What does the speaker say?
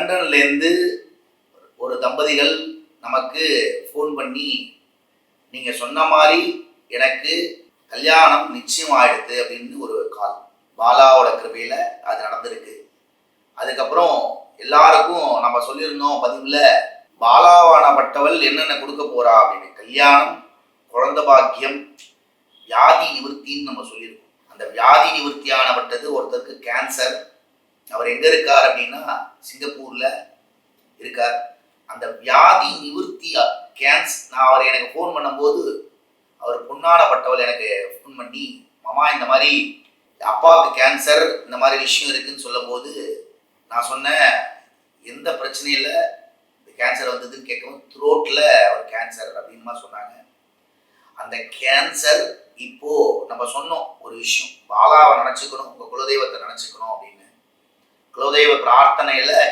லண்டன்லேருந்து ஒரு தம்பதிகள் நமக்கு ஃபோன் பண்ணி, நீங்கள் சொன்ன மாதிரி எனக்கு கல்யாணம் நிச்சயம் ஆயிடுது அப்படின்னு ஒரு கால். பாலாவோட கிருபையில் அது நடந்திருக்கு. அதுக்கப்புறம் எல்லாருக்கும் நம்ம சொல்லியிருந்தோம் பதிவில், பாலாவானப்பட்டவள் என்னென்ன கொடுக்க போறா அப்படின்னு. கல்யாணம், குழந்தை பாக்கியம், வியாதி நிவர்த்தின்னு நம்ம சொல்லியிருக்கோம். அந்த வியாதி நிவர்த்தியானப்பட்டது ஒருத்தருக்கு கேன்சர். அவர் எங்கே இருக்கார் அப்படின்னா சிங்கப்பூரில் இருக்கார். அந்த வியாதி நிவர்த்தி நான் அவர் எனக்கு ஃபோன் பண்ணும்போது, அவர் பொண்ணானப்பட்டவள் எனக்கு ஃபோன் பண்ணி, மாமா இந்த மாதிரி அப்பாவுக்கு கேன்சர், இந்த மாதிரி விஷயம் இருக்குதுன்னு சொல்லும்போது நான் சொன்னேன், எந்த பிரச்சனையில் கேன்சர் வந்ததுன்னு கேட்கவும், த்ரோட்டில் ஒரு கேன்சர் அப்படின்னு சொன்னாங்க. அந்த கேன்சர் இப்போது நம்ம சொன்னோம் ஒரு விஷயம், பாலாவை நினச்சிக்கணும், உங்கள் குலதெய்வத்தை நினச்சிக்கணும் அப்படின்னு. குலதெய்வ பிரார்த்தனையில்